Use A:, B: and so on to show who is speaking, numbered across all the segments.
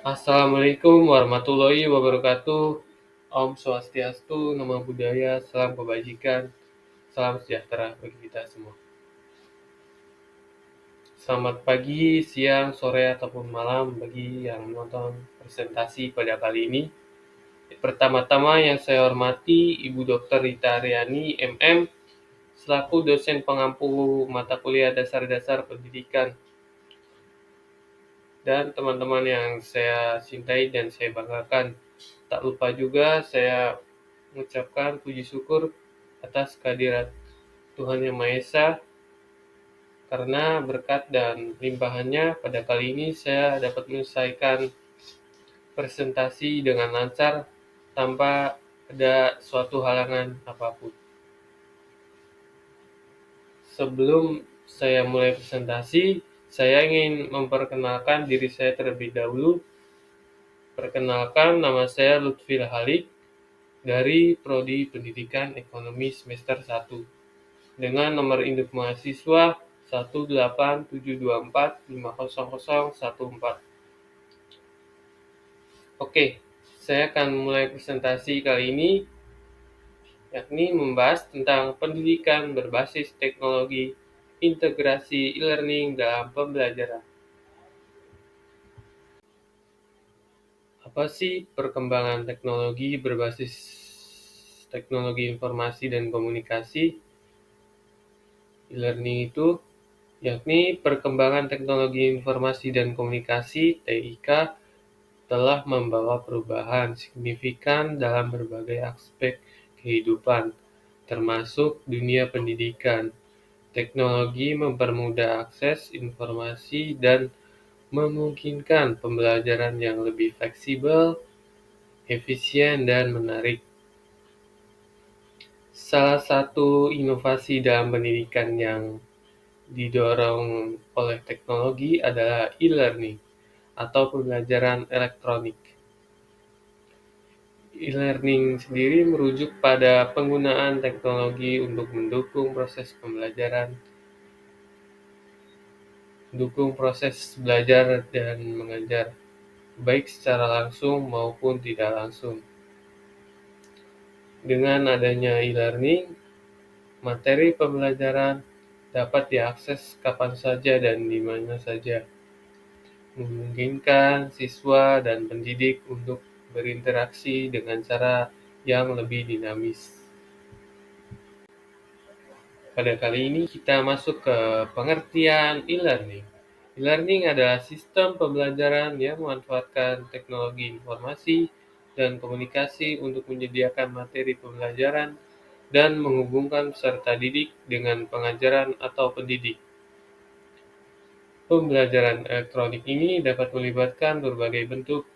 A: Assalamualaikum warahmatullahi wabarakatuh. Om Swastiastu, Namo Buddhaya, salam kebajikan, salam sejahtera bagi kita semua. Selamat pagi, siang, sore, ataupun malam bagi yang menonton presentasi pada kali ini. Pertama-tama yang saya hormati Ibu Dr. Rita Aryani, MM, selaku dosen pengampu mata kuliah dasar-dasar pendidikan. Dan teman-teman yang saya cintai dan saya banggakan. Tak lupa juga saya mengucapkan puji syukur atas kehadirat Tuhan Yang Maha Esa, karena berkat dan limpahannya pada kali ini saya dapat menyelesaikan presentasi dengan lancar tanpa ada suatu halangan apapun. Sebelum saya mulai presentasi, saya ingin memperkenalkan diri saya terlebih dahulu. Perkenalkan, nama saya Lutfi Halik dari Prodi Pendidikan Ekonomi semester 1 dengan nomor induk mahasiswa 18724500014. Oke, saya akan mulai presentasi kali ini, yakni membahas tentang pendidikan berbasis teknologi, integrasi e-learning dalam pembelajaran. Apa sih perkembangan teknologi berbasis teknologi informasi dan komunikasi? E-learning itu yakni perkembangan teknologi informasi dan komunikasi (TIK) telah membawa perubahan signifikan dalam berbagai aspek kehidupan, termasuk dunia pendidikan. Teknologi mempermudah akses informasi dan memungkinkan pembelajaran yang lebih fleksibel, efisien, dan menarik. Salah satu inovasi dalam pendidikan yang didorong oleh teknologi adalah e-learning atau pembelajaran elektronik. E-learning sendiri merujuk pada penggunaan teknologi untuk mendukung proses pembelajaran, mendukung proses belajar dan mengajar, baik secara langsung maupun tidak langsung. Dengan adanya e-learning, materi pembelajaran dapat diakses kapan saja dan di mana saja, memungkinkan siswa dan pendidik untuk berinteraksi dengan cara yang lebih dinamis. Pada kali ini kita masuk ke pengertian e-learning. E-learning adalah sistem pembelajaran yang memanfaatkan teknologi informasi dan komunikasi untuk menyediakan materi pembelajaran dan menghubungkan peserta didik dengan pengajaran atau pendidik. Pembelajaran elektronik ini dapat melibatkan berbagai bentuk,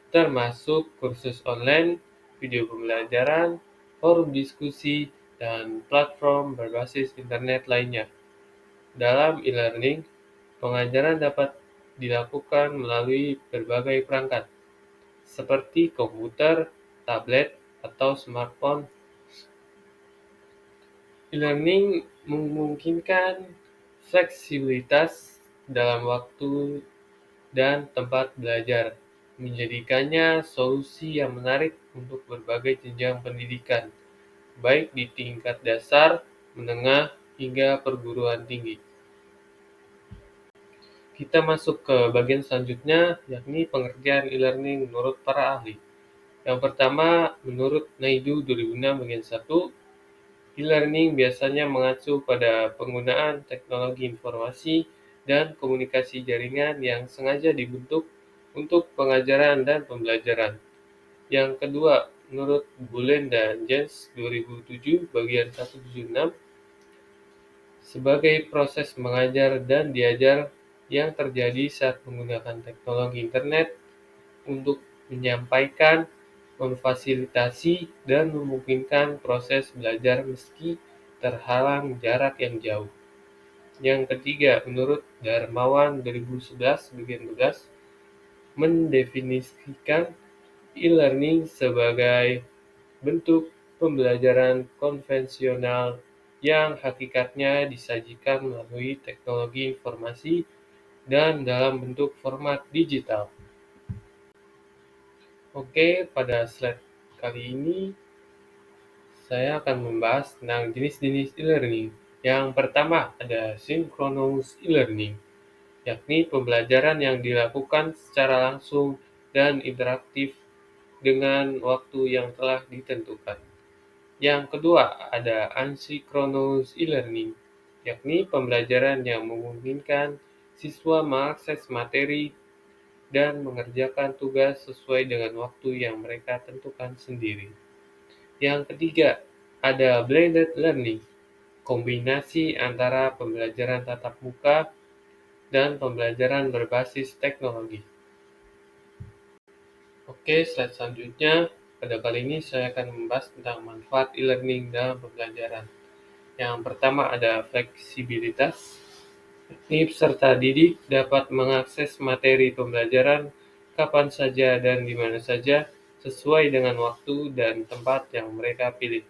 A: termasuk kursus online, video pembelajaran, forum diskusi, dan platform berbasis internet lainnya. Dalam e-learning, pengajaran dapat dilakukan melalui berbagai perangkat, seperti komputer, tablet, atau smartphone. E-learning memungkinkan fleksibilitas dalam waktu dan tempat belajar, menjadikannya solusi yang menarik untuk berbagai jenjang pendidikan, baik di tingkat dasar, menengah, hingga perguruan tinggi. Kita masuk ke bagian selanjutnya, yakni pengertian e-learning menurut para ahli. Yang pertama, menurut Naidu 2006 bagian 1, e-learning biasanya mengacu pada penggunaan teknologi informasi dan komunikasi jaringan yang sengaja dibentuk untuk pengajaran dan pembelajaran. Yang kedua, menurut Bullen dan Jens 2007 bagian 176, sebagai proses mengajar dan diajar yang terjadi saat menggunakan teknologi internet untuk menyampaikan, memfasilitasi, dan memungkinkan proses belajar meski terhalang jarak yang jauh. Yang ketiga, menurut Darmawan 2011 bagian 12, mendefinisikan e-learning sebagai bentuk pembelajaran konvensional yang hakikatnya disajikan melalui teknologi informasi dan dalam bentuk format digital. Oke, pada slide kali ini saya akan membahas tentang jenis-jenis e-learning. Yang pertama ada synchronous e-learning, yakni pembelajaran yang dilakukan secara langsung dan interaktif dengan waktu yang telah ditentukan. Yang kedua ada asynchronous e-learning, yakni pembelajaran yang memungkinkan siswa mengakses materi dan mengerjakan tugas sesuai dengan waktu yang mereka tentukan sendiri. Yang ketiga, ada blended learning, kombinasi antara pembelajaran tatap muka dan pembelajaran berbasis teknologi. Oke, slide selanjutnya. Pada kali ini saya akan membahas tentang manfaat e-learning dalam pembelajaran. Yang pertama ada fleksibilitas. Ini peserta didik dapat mengakses materi pembelajaran kapan saja dan di mana saja sesuai dengan waktu dan tempat yang mereka pilih.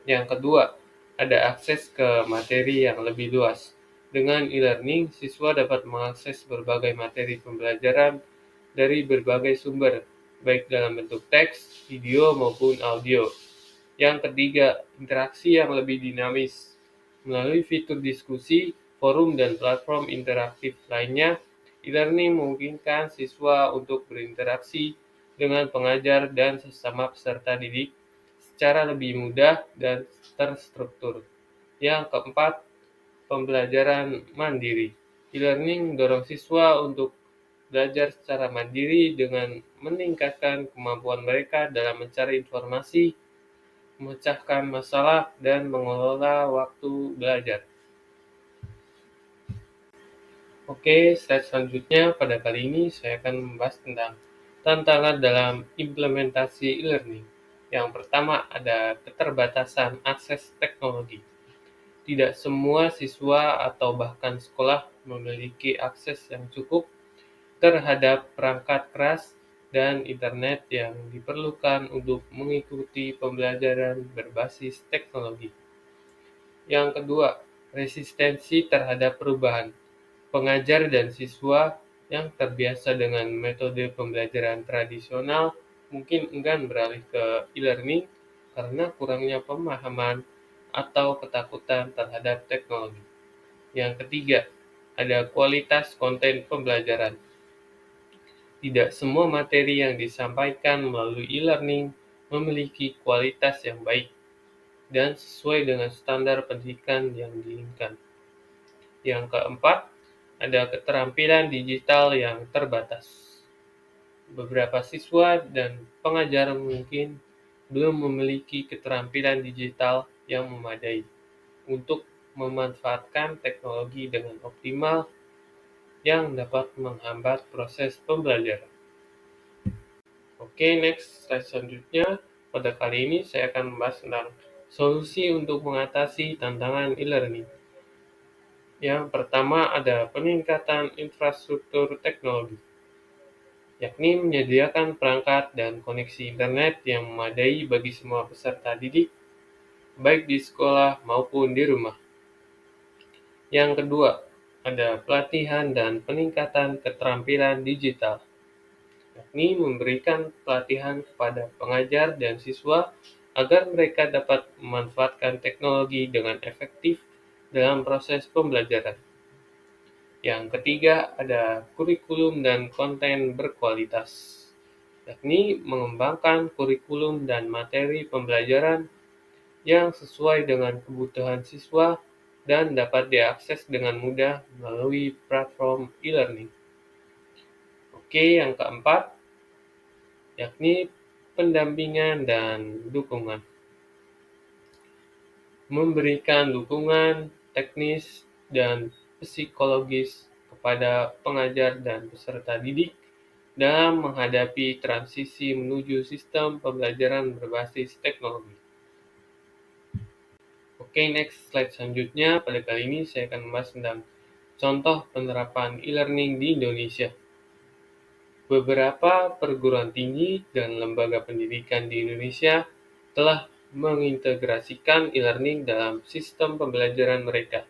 A: Yang kedua, ada akses ke materi yang lebih luas. Dengan e-learning, siswa dapat mengakses berbagai materi pembelajaran dari berbagai sumber, baik dalam bentuk teks, video, maupun audio. Yang ketiga, interaksi yang lebih dinamis. Melalui fitur diskusi, forum, dan platform interaktif lainnya, e-learning memungkinkan siswa untuk berinteraksi dengan pengajar dan sesama peserta didik secara lebih mudah dan terstruktur. Yang keempat, pembelajaran mandiri. E-learning mendorong siswa untuk belajar secara mandiri dengan meningkatkan kemampuan mereka dalam mencari informasi, memecahkan masalah, dan mengelola waktu belajar. Oke, slide selanjutnya pada kali ini saya akan membahas tentang tantangan dalam implementasi e-learning. Yang pertama ada keterbatasan akses teknologi. Tidak semua siswa atau bahkan sekolah memiliki akses yang cukup terhadap perangkat keras dan internet yang diperlukan untuk mengikuti pembelajaran berbasis teknologi. Yang kedua, resistensi terhadap perubahan. Pengajar dan siswa yang terbiasa dengan metode pembelajaran tradisional mungkin enggan beralih ke e-learning karena kurangnya pemahaman atau ketakutan terhadap teknologi. Yang ketiga, ada kualitas konten pembelajaran. Tidak semua materi yang disampaikan melalui e-learning memiliki kualitas yang baik dan sesuai dengan standar pendidikan yang diinginkan. Yang keempat, ada keterampilan digital yang terbatas. Beberapa siswa dan pengajar mungkin belum memiliki keterampilan digital yang memadai untuk memanfaatkan teknologi dengan optimal yang dapat menghambat proses pembelajaran. Oke, next slide selanjutnya. Pada kali ini saya akan membahas tentang solusi untuk mengatasi tantangan e-learning. Yang pertama ada peningkatan infrastruktur teknologi, yakni menyediakan perangkat dan koneksi internet yang memadai bagi semua peserta didik, baik di sekolah maupun di rumah. Yang kedua, ada pelatihan dan peningkatan keterampilan digital, yakni memberikan pelatihan kepada pengajar dan siswa agar mereka dapat memanfaatkan teknologi dengan efektif dalam proses pembelajaran. Yang ketiga, ada kurikulum dan konten berkualitas, yakni mengembangkan kurikulum dan materi pembelajaran yang sesuai dengan kebutuhan siswa dan dapat diakses dengan mudah melalui platform e-learning. Oke, yang keempat, yakni pendampingan dan dukungan. Memberikan dukungan teknis dan psikologis kepada pengajar dan peserta didik dalam menghadapi transisi menuju sistem pembelajaran berbasis teknologi. Oke, next slide selanjutnya. Pada kali ini saya akan membahas tentang contoh penerapan e-learning di Indonesia. Beberapa perguruan tinggi dan lembaga pendidikan di Indonesia telah mengintegrasikan e-learning dalam sistem pembelajaran mereka.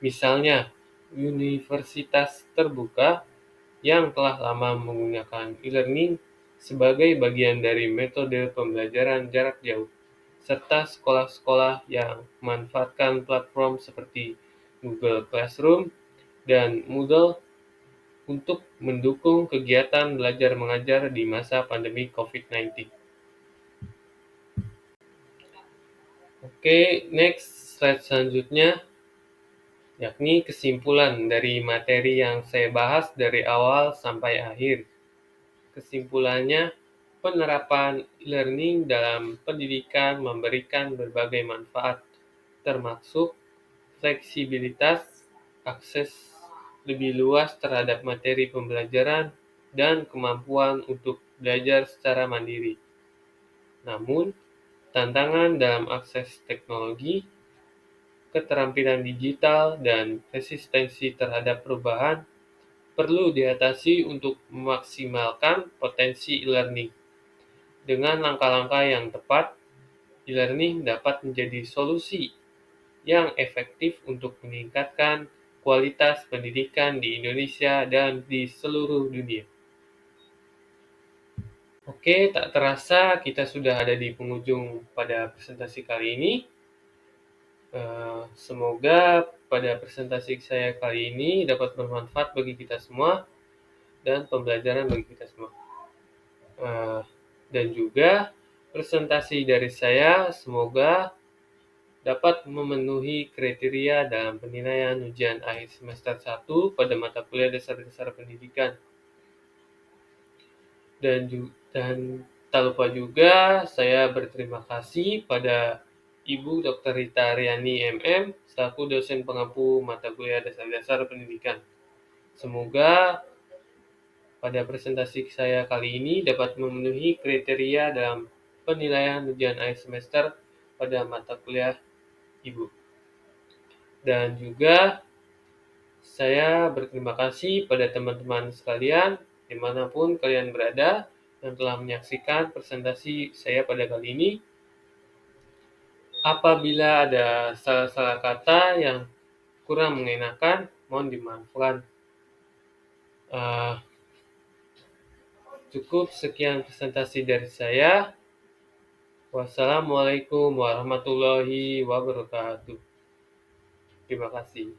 A: Misalnya, universitas terbuka yang telah lama menggunakan e-learning sebagai bagian dari metode pembelajaran jarak jauh, serta sekolah-sekolah yang memanfaatkan platform seperti Google Classroom dan Moodle untuk mendukung kegiatan belajar mengajar di masa pandemi COVID-19. Oke, next slide selanjutnya, yakni kesimpulan dari materi yang saya bahas dari awal sampai akhir. Kesimpulannya, penerapan e-learning dalam pendidikan memberikan berbagai manfaat, termasuk fleksibilitas, akses lebih luas terhadap materi pembelajaran, dan kemampuan untuk belajar secara mandiri. Namun, tantangan dalam akses teknologi, keterampilan digital, dan resistensi terhadap perubahan perlu diatasi untuk memaksimalkan potensi e-learning. Dengan langkah-langkah yang tepat, e-learning dapat menjadi solusi yang efektif untuk meningkatkan kualitas pendidikan di Indonesia dan di seluruh dunia. Oke, tak terasa kita sudah ada di penghujung pada presentasi kali ini. Semoga pada presentasi saya kali ini dapat bermanfaat bagi kita semua dan pembelajaran bagi kita semua. Dan juga presentasi dari saya semoga dapat memenuhi kriteria dalam penilaian ujian akhir semester 1 pada mata kuliah dasar-dasar pendidikan. Dan tak lupa juga saya berterima kasih pada Ibu Dr. Rita Riani MM selaku dosen pengampu mata kuliah dasar-dasar pendidikan. Semoga pada presentasi saya kali ini dapat memenuhi kriteria dalam penilaian ujian akhir semester pada mata kuliah Ibu. Dan juga saya berterima kasih pada teman-teman sekalian dimanapun kalian berada yang telah menyaksikan presentasi saya pada kali ini. Apabila ada salah-salah kata yang kurang mengenakan, mohon dimaafkan. Cukup sekian presentasi dari saya. Wassalamualaikum warahmatullahi wabarakatuh. Terima kasih.